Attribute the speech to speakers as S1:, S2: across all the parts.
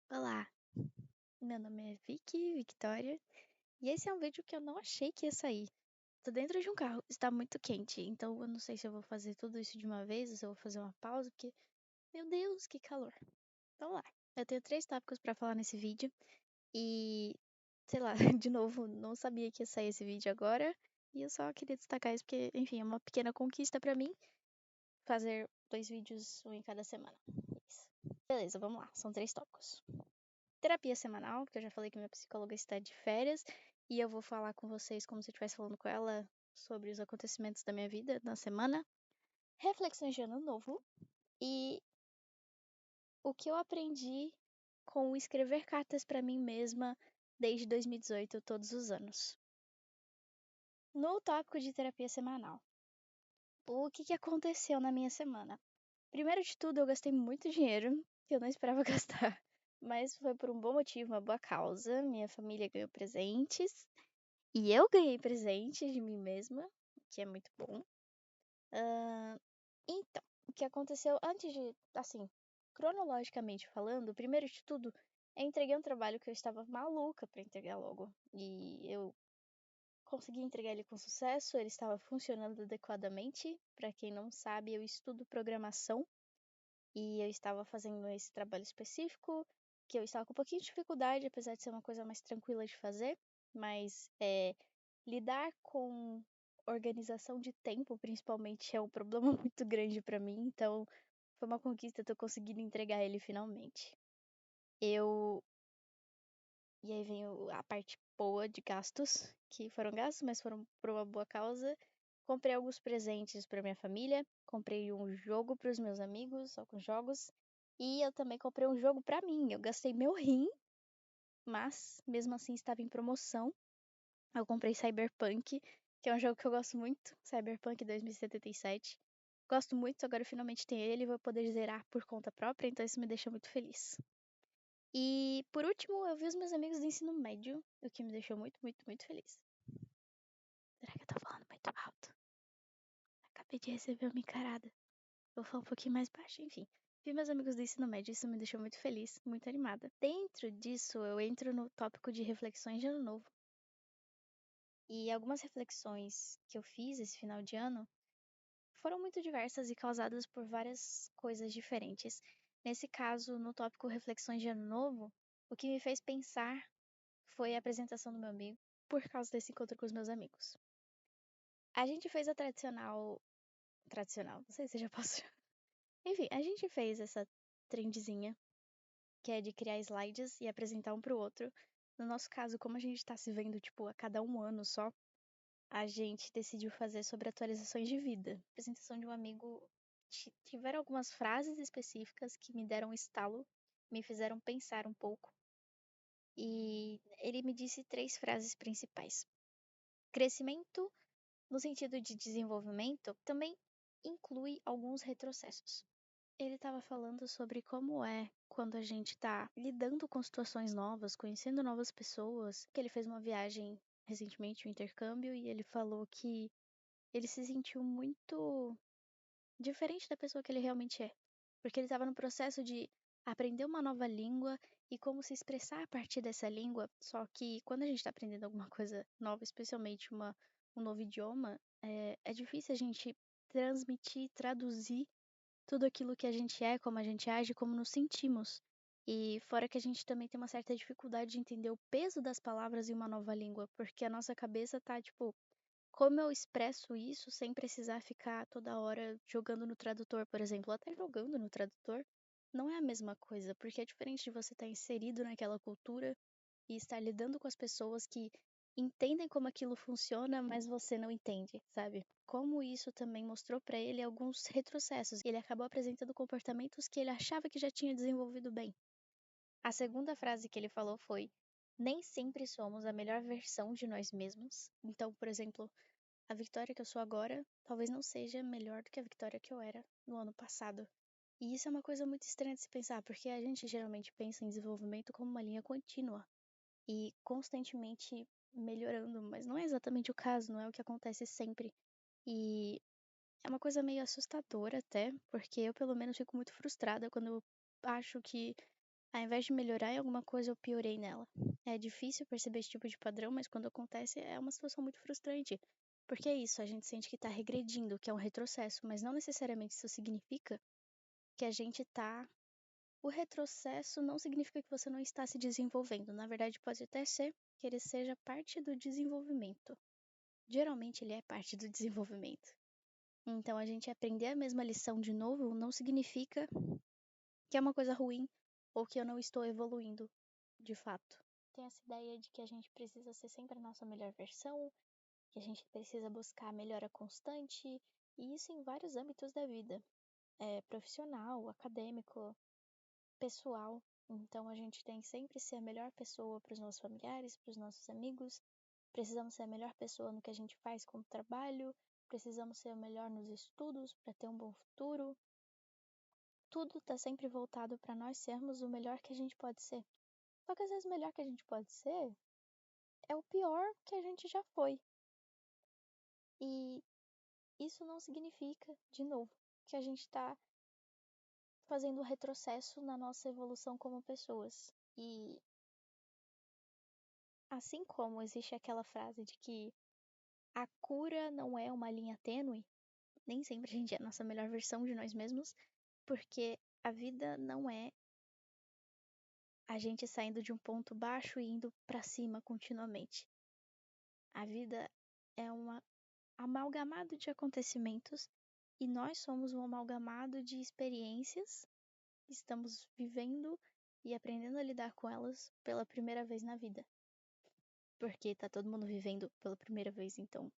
S1: Olá, meu nome é Vicky Victoria e esse é um vídeo que eu não achei que ia sair. Tô dentro de um carro, está muito quente, então eu não sei se eu vou fazer tudo isso de uma vez ou se eu vou fazer uma pausa, porque, meu Deus, que calor. Vamos lá. Eu tenho 3 tópicos pra falar nesse vídeo e, sei lá, de novo, não sabia que ia sair esse vídeo agora e eu só queria destacar isso porque, enfim, é uma pequena conquista pra mim fazer 2 vídeos, um em cada semana. Isso. Beleza, vamos lá. São 3 tópicos. Terapia semanal, porque eu já falei que minha psicóloga está de férias e eu vou falar com vocês como se eu estivesse falando com ela sobre os acontecimentos da minha vida na semana. Reflexões de ano novo e o que eu aprendi com escrever cartas para mim mesma desde 2018, todos os anos. No tópico de terapia semanal, o que aconteceu na minha semana? Primeiro de tudo, eu gastei muito dinheiro que eu não esperava gastar. Mas foi por um bom motivo, uma boa causa. Minha família ganhou presentes. E eu ganhei presente de mim mesma, o que é muito bom. Então, o que aconteceu antes de, assim, cronologicamente falando, primeiro de tudo, eu entreguei um trabalho que eu estava maluca pra entregar logo. E eu consegui entregar ele com sucesso, ele estava funcionando adequadamente. Pra quem não sabe, eu estudo programação e eu estava fazendo esse trabalho específico, que eu estava com um pouquinho de dificuldade, apesar de ser uma coisa mais tranquila de fazer, mas lidar com organização de tempo, principalmente, é um problema muito grande pra mim, então foi uma conquista ter conseguido entregar ele finalmente. E aí vem a parte boa de gastos, que foram gastos, mas foram por uma boa causa. Comprei alguns presentes pra minha família, comprei um jogo pros meus amigos, alguns jogos, e eu também comprei um jogo pra mim. Eu gastei meu rim, mas mesmo assim estava em promoção. Eu comprei Cyberpunk, que é um jogo que eu gosto muito, Cyberpunk 2077. Gosto muito, agora eu finalmente tenho ele e vou poder zerar por conta própria, então isso me deixa muito feliz. E por último, eu vi os meus amigos do ensino médio, o que me deixou muito, muito, muito feliz. Será que eu tô falando muito alto? Acabei de receber uma encarada. Vou falar um pouquinho mais baixo, enfim. Vi meus amigos do ensino médio, isso me deixou muito feliz, muito animada. Dentro disso, eu entro no tópico de reflexões de ano novo. E algumas reflexões que eu fiz esse final de ano foram muito diversas e causadas por várias coisas diferentes. Nesse caso, no tópico reflexões de ano novo, o que me fez pensar foi a apresentação do meu amigo por causa desse encontro com os meus amigos. A gente fez a tradicional, não sei se já posso. Enfim, a gente fez essa trendzinha que é de criar slides e apresentar um pro outro. No nosso caso, como a gente tá se vendo, tipo, a cada um ano só, a gente decidiu fazer sobre atualizações de vida. A apresentação de um amigo tiveram algumas frases específicas que me deram um estalo, me fizeram pensar um pouco. E ele me disse 3 frases principais. Crescimento, no sentido de desenvolvimento, também inclui alguns retrocessos. Ele estava falando sobre como é quando a gente está lidando com situações novas, conhecendo novas pessoas. Que ele fez uma viagem recentemente, um intercâmbio, e ele falou que ele se sentiu muito diferente da pessoa que ele realmente é. Porque ele estava no processo de aprender uma nova língua e como se expressar a partir dessa língua. Só que quando a gente está aprendendo alguma coisa nova, especialmente um novo idioma, é difícil a gente transmitir, traduzir tudo aquilo que a gente é, como a gente age, como nos sentimos. E fora que a gente também tem uma certa dificuldade de entender o peso das palavras em uma nova língua, porque a nossa cabeça tá tipo, como eu expresso isso sem precisar ficar toda hora jogando no tradutor, por exemplo, até jogando no tradutor, não é a mesma coisa, porque é diferente de você estar inserido naquela cultura e estar lidando com as pessoas que entendem como aquilo funciona, mas você não entende, sabe? Como isso também mostrou pra ele alguns retrocessos. Ele acabou apresentando comportamentos que ele achava que já tinha desenvolvido bem. A segunda frase que ele falou foi: nem sempre somos a melhor versão de nós mesmos. Então, por exemplo, a Victoria que eu sou agora talvez não seja melhor do que a Victoria que eu era no ano passado. E isso é uma coisa muito estranha de se pensar, porque a gente geralmente pensa em desenvolvimento como uma linha contínua e constantemente melhorando, mas não é exatamente o caso, não é o que acontece sempre. E é uma coisa meio assustadora até, porque eu pelo menos fico muito frustrada quando eu acho que Ao invés de melhorar em alguma coisa, eu piorei nela. É difícil perceber esse tipo de padrão, mas quando acontece é uma situação muito frustrante. Porque é isso, a gente sente que tá regredindo, que é um retrocesso, mas não necessariamente isso significa que a gente tá. O retrocesso não significa que você não está se desenvolvendo. Na verdade, pode até ser que ele seja parte do desenvolvimento. Geralmente, ele é parte do desenvolvimento. Então, a gente aprender a mesma lição de novo não significa que é uma coisa ruim ou que eu não estou evoluindo, de fato. Tem essa ideia de que a gente precisa ser sempre a nossa melhor versão, que a gente precisa buscar a melhora constante, e isso em vários âmbitos da vida, profissional, acadêmico, pessoal. Então a gente tem que sempre ser a melhor pessoa para os nossos familiares, para os nossos amigos. Precisamos ser a melhor pessoa no que a gente faz com o trabalho, precisamos ser o melhor nos estudos para ter um bom futuro. Tudo está sempre voltado para nós sermos o melhor que a gente pode ser. Só que às vezes o melhor que a gente pode ser é o pior que a gente já foi. E isso não significa, de novo, que a gente está fazendo um retrocesso na nossa evolução como pessoas. E assim como existe aquela frase de que a cura não é uma linha tênue, nem sempre a gente é a nossa melhor versão de nós mesmos, porque a vida não é a gente saindo de um ponto baixo e indo para cima continuamente. A vida é um amalgamado de acontecimentos e nós somos um amalgamado de experiências que estamos vivendo e aprendendo a lidar com elas pela primeira vez na vida. Porque tá todo mundo vivendo pela primeira vez, então.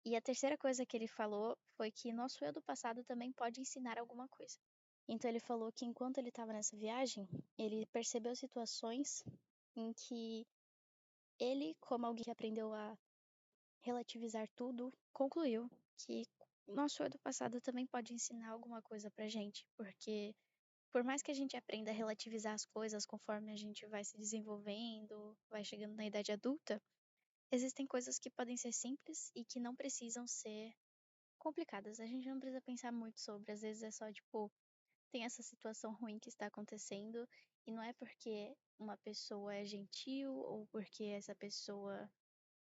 S1: E a terceira coisa que ele falou foi que nosso eu do passado também pode ensinar alguma coisa. Então ele falou que enquanto ele estava nessa viagem, ele percebeu situações em que ele, como alguém que aprendeu a relativizar tudo, concluiu que nosso eu do passado também pode ensinar alguma coisa pra gente, porque por mais que a gente aprenda a relativizar as coisas conforme a gente vai se desenvolvendo, vai chegando na idade adulta, existem coisas que podem ser simples e que não precisam ser complicadas. A gente não precisa pensar muito sobre, às vezes é só tipo, tem essa situação ruim que está acontecendo e não é porque uma pessoa é gentil ou porque essa pessoa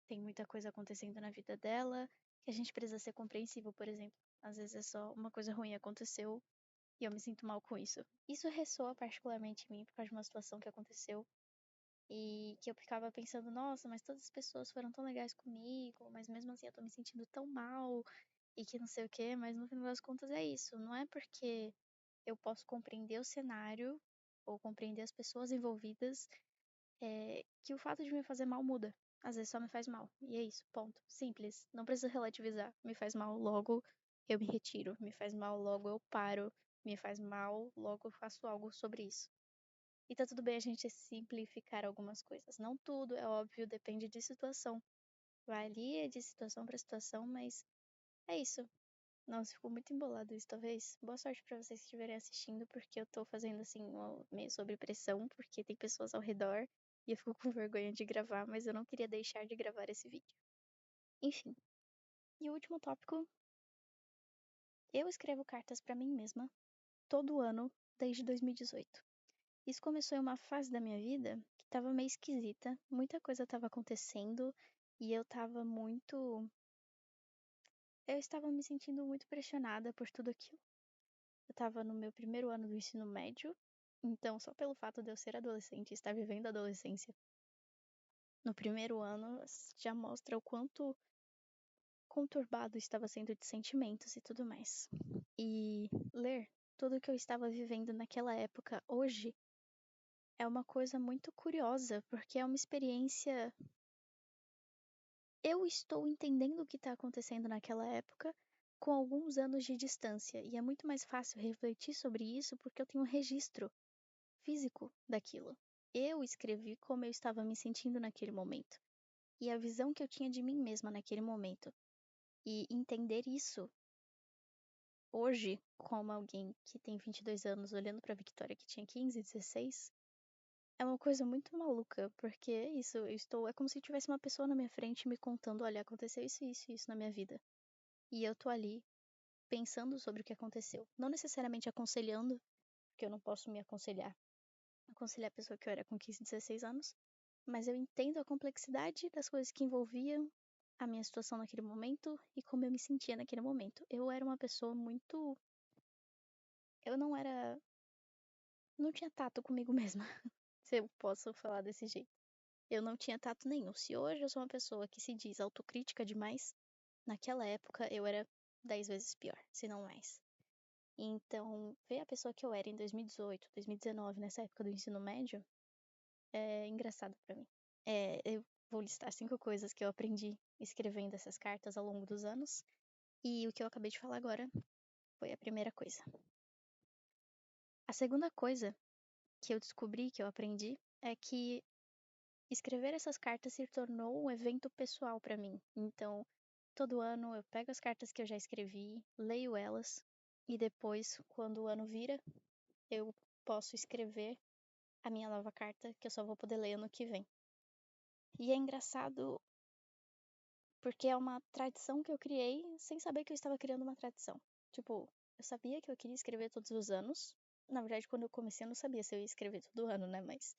S1: tem muita coisa acontecendo na vida dela que a gente precisa ser compreensível, por exemplo. Às vezes é só uma coisa ruim aconteceu e eu me sinto mal com isso. Isso ressoa particularmente em mim por causa de uma situação que aconteceu e que eu ficava pensando, nossa, mas todas as pessoas foram tão legais comigo, mas mesmo assim eu tô me sentindo tão mal e que não sei o quê, mas no final das contas é isso. Não é porque eu posso compreender o cenário ou compreender as pessoas envolvidas que o fato de me fazer mal muda. Às vezes só me faz mal. E é isso, ponto. Simples. Não precisa relativizar. Me faz mal, logo eu me retiro. Me faz mal, logo eu paro. Me faz mal, logo eu faço algo sobre isso. E tá tudo bem a gente simplificar algumas coisas. Não tudo, é óbvio, depende de situação. Varia de situação para situação, mas é isso. Nossa, ficou muito embolado isso, talvez. Boa sorte pra vocês que estiverem assistindo, porque eu tô fazendo assim, meio sob pressão, porque tem pessoas ao redor e eu fico com vergonha de gravar, mas eu não queria deixar de gravar esse vídeo. Enfim. E o último tópico, eu escrevo cartas pra mim mesma todo ano desde 2018. Isso começou em uma fase da minha vida que tava meio esquisita, muita coisa tava acontecendo e eu estava me sentindo muito pressionada por tudo aquilo. Eu tava no meu primeiro ano do ensino médio, então só pelo fato de eu ser adolescente e estar vivendo a adolescência no primeiro ano já mostra o quanto conturbado estava sendo de sentimentos e tudo mais. E ler tudo o que eu estava vivendo naquela época hoje é uma coisa muito curiosa, porque é uma experiência. Eu estou entendendo o que está acontecendo naquela época com alguns anos de distância, e é muito mais fácil refletir sobre isso porque eu tenho um registro físico daquilo. Eu escrevi como eu estava me sentindo naquele momento e a visão que eu tinha de mim mesma naquele momento. E entender isso hoje, como alguém que tem 22 anos olhando para Victoria que tinha 15, 16, é uma coisa muito maluca, porque isso, é como se tivesse uma pessoa na minha frente me contando, olha, aconteceu isso, isso, isso na minha vida. E eu tô ali pensando sobre o que aconteceu, não necessariamente aconselhando, porque eu não posso me aconselhar. aconselhar a pessoa que eu era com 15, 16 anos, mas eu entendo a complexidade das coisas que envolviam a minha situação naquele momento e como eu me sentia naquele momento. Eu era uma pessoa muito. Eu não era. Não tinha tato comigo mesma, se eu posso falar desse jeito. Eu não tinha tato nenhum. Se hoje eu sou uma pessoa que se diz autocrítica demais, naquela época eu era 10 vezes pior, se não mais. Então, ver a pessoa que eu era em 2018, 2019, nessa época do ensino médio, é engraçado pra mim. Eu vou listar 5 coisas que eu aprendi escrevendo essas cartas ao longo dos anos. E o que eu acabei de falar agora foi a primeira coisa. A segunda coisa que eu descobri, que eu aprendi, é que escrever essas cartas se tornou um evento pessoal pra mim. Então, todo ano eu pego as cartas que eu já escrevi, leio elas, e depois, quando o ano vira, eu posso escrever a minha nova carta, que eu só vou poder ler ano que vem. E é engraçado porque é uma tradição que eu criei sem saber que eu estava criando uma tradição. Tipo, eu sabia que eu queria escrever todos os anos. Na verdade, quando eu comecei, eu não sabia se eu ia escrever todo ano, né? Mas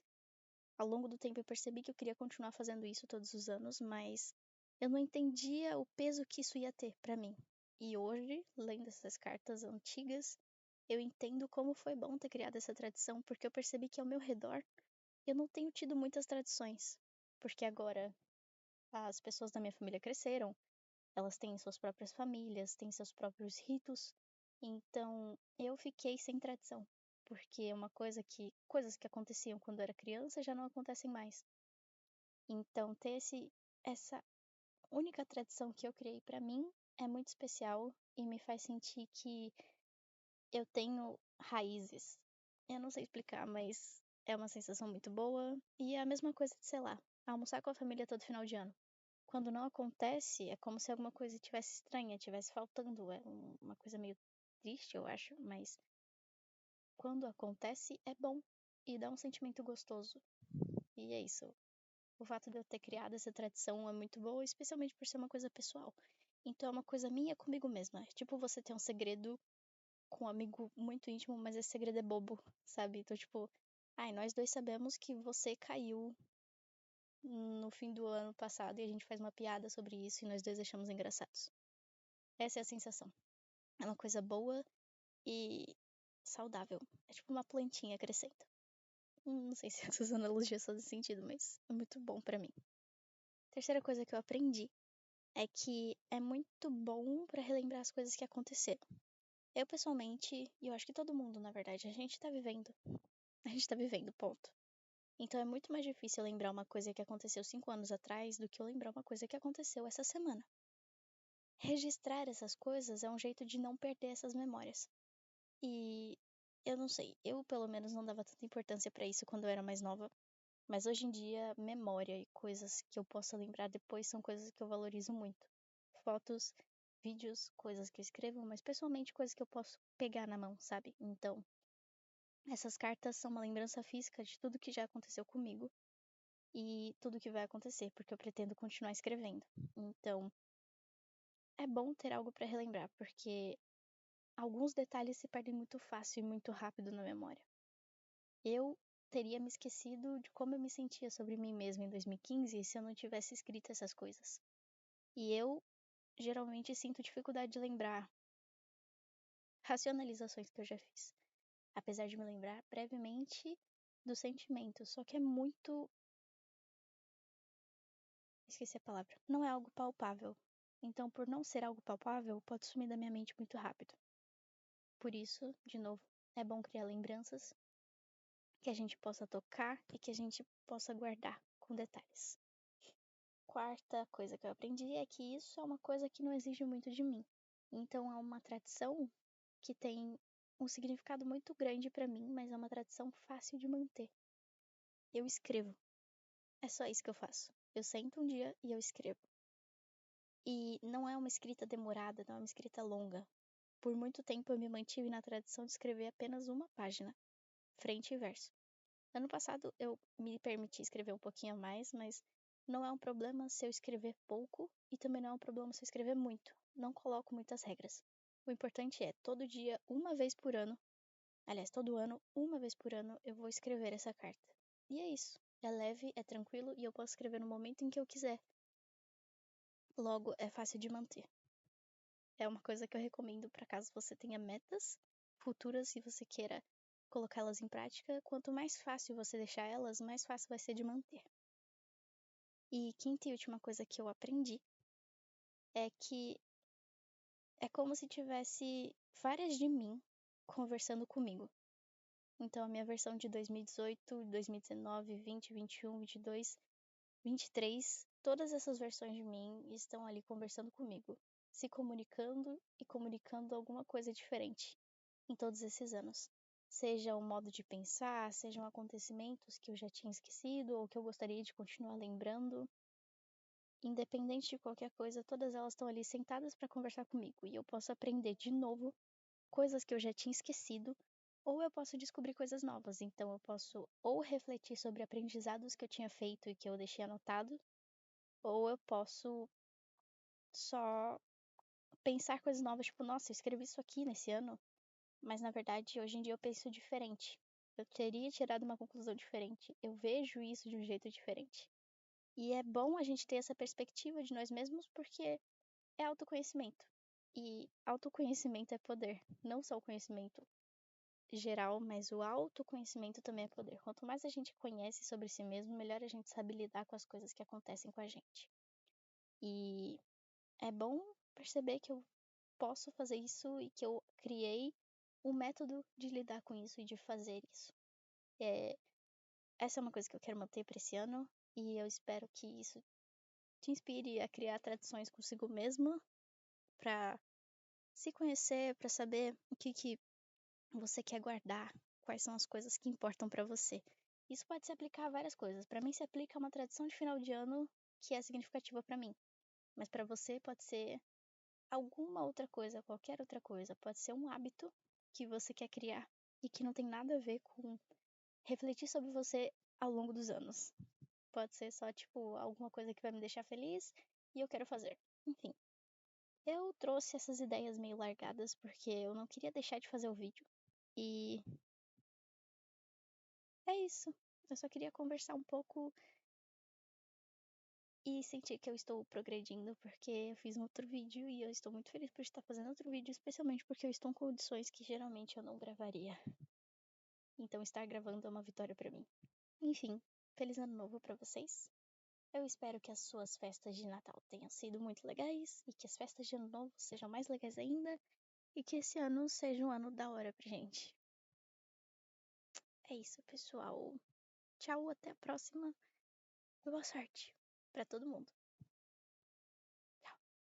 S1: ao longo do tempo eu percebi que eu queria continuar fazendo isso todos os anos, mas eu não entendia o peso que isso ia ter pra mim. E hoje, lendo essas cartas antigas, eu entendo como foi bom ter criado essa tradição, porque eu percebi que ao meu redor eu não tenho tido muitas tradições. Porque agora as pessoas da minha família cresceram, elas têm suas próprias famílias, têm seus próprios ritos. Então, eu fiquei sem tradição, porque é uma coisas que aconteciam quando eu era criança já não acontecem mais. Então, ter essa única tradição que eu criei pra mim é muito especial e me faz sentir que eu tenho raízes. Eu não sei explicar, mas é uma sensação muito boa e é a mesma coisa de, sei lá, almoçar com a família todo final de ano. Quando não acontece, é como se alguma coisa tivesse estranha, tivesse faltando. É uma coisa meio triste, eu acho, mas quando acontece é bom e dá um sentimento gostoso. E é isso. O fato de eu ter criado essa tradição é muito boa, especialmente por ser uma coisa pessoal. Então é uma coisa minha comigo mesma. É tipo você ter um segredo com um amigo muito íntimo, mas esse segredo é bobo, sabe? Então, tipo, ai, nós dois sabemos que você caiu no fim do ano passado e a gente faz uma piada sobre isso e nós dois achamos engraçados. Essa é a sensação. É uma coisa boa e saudável. É tipo uma plantinha crescendo. Não sei se essas analogias fazem sentido, mas é muito bom pra mim. Terceira coisa que eu aprendi é que é muito bom pra relembrar as coisas que aconteceram. Eu, pessoalmente, e eu acho que todo mundo, na verdade, a gente tá vivendo. A gente tá vivendo, ponto. Então é muito mais difícil lembrar uma coisa que aconteceu 5 anos atrás do que eu lembrar uma coisa que aconteceu essa semana. Registrar essas coisas é um jeito de não perder essas memórias. E eu não sei, eu pelo menos não dava tanta importância pra isso quando eu era mais nova, mas hoje em dia, memória e coisas que eu possa lembrar depois são coisas que eu valorizo muito. Fotos, vídeos, coisas que eu escrevo, mas pessoalmente coisas que eu posso pegar na mão, sabe? Então, essas cartas são uma lembrança física de tudo que já aconteceu comigo e tudo que vai acontecer, porque eu pretendo continuar escrevendo. Então, é bom ter algo pra relembrar, porque alguns detalhes se perdem muito fácil e muito rápido na memória. Eu teria me esquecido de como eu me sentia sobre mim mesma em 2015 se eu não tivesse escrito essas coisas. E eu geralmente sinto dificuldade de lembrar racionalizações que eu já fiz, apesar de me lembrar brevemente do sentimento, só que é muito. Esqueci a palavra. Não é algo palpável. Então, por não ser algo palpável, pode sumir da minha mente muito rápido. Por isso, de novo, é bom criar lembranças que a gente possa tocar e que a gente possa guardar com detalhes. Quarta coisa que eu aprendi é que isso é uma coisa que não exige muito de mim. Então é uma tradição que tem um significado muito grande pra mim, mas é uma tradição fácil de manter. Eu escrevo. É só isso que eu faço. Eu sento um dia e eu escrevo. E não é uma escrita demorada, não é uma escrita longa. Por muito tempo eu me mantive na tradição de escrever apenas uma página, frente e verso. Ano passado eu me permiti escrever um pouquinho a mais, mas não é um problema se eu escrever pouco e também não é um problema se eu escrever muito. Não coloco muitas regras. O importante é, todo dia, uma vez por ano, Aliás, todo ano, uma vez por ano, eu vou escrever essa carta. E é isso. É leve, é tranquilo e eu posso escrever no momento em que eu quiser. Logo, é fácil de manter. É uma coisa que eu recomendo para caso você tenha metas futuras e você queira colocá-las em prática. Quanto mais fácil você deixar elas, mais fácil vai ser de manter. E quinta e última coisa que eu aprendi é que é como se tivesse várias de mim conversando comigo. Então, a minha versão de 2018, 2019, 20, 21, 22, 23, todas essas versões de mim estão ali conversando comigo, se comunicando e comunicando alguma coisa diferente em todos esses anos. Seja o modo de pensar, sejam acontecimentos que eu já tinha esquecido ou que eu gostaria de continuar lembrando. Independente de qualquer coisa, todas elas estão ali sentadas para conversar comigo e eu posso aprender de novo coisas que eu já tinha esquecido, ou eu posso descobrir coisas novas. Então eu posso ou refletir sobre aprendizados que eu tinha feito e que eu deixei anotado, ou eu posso só pensar coisas novas, tipo, nossa, eu escrevi isso aqui nesse ano, mas na verdade hoje em dia eu penso diferente. Eu teria tirado uma conclusão diferente. Eu vejo isso de um jeito diferente. E é bom a gente ter essa perspectiva de nós mesmos porque é autoconhecimento. E autoconhecimento é poder, não só o conhecimento geral, mas o autoconhecimento também é poder. Quanto mais a gente conhece sobre si mesmo, melhor a gente sabe lidar com as coisas que acontecem com a gente. E é bom perceber que eu posso fazer isso e que eu criei um método de lidar com isso e de fazer isso. Essa é uma coisa que eu quero manter para esse ano e eu espero que isso te inspire a criar tradições consigo mesma para se conhecer, para saber o que você quer guardar, quais são as coisas que importam para você. Isso pode se aplicar a várias coisas. Para mim se aplica a uma tradição de final de ano que é significativa para mim, mas para você pode ser alguma outra coisa, qualquer outra coisa. Pode ser um hábito que você quer criar e que não tem nada a ver com refletir sobre você ao longo dos anos. Pode ser só, tipo, alguma coisa que vai me deixar feliz e eu quero fazer. Enfim, eu trouxe essas ideias meio largadas porque eu não queria deixar de fazer o vídeo. E é isso. Eu só queria conversar um pouco e sentir que eu estou progredindo, porque eu fiz um outro vídeo e eu estou muito feliz por estar fazendo outro vídeo, especialmente porque eu estou em condições que geralmente eu não gravaria. Então estar gravando é uma vitória pra mim. Enfim, feliz ano novo pra vocês. Eu espero que as suas festas de Natal tenham sido muito legais e que as festas de ano novo sejam mais legais ainda e que esse ano seja um ano da hora pra gente. É isso, pessoal. Tchau, até a próxima. Boa sorte pra todo mundo.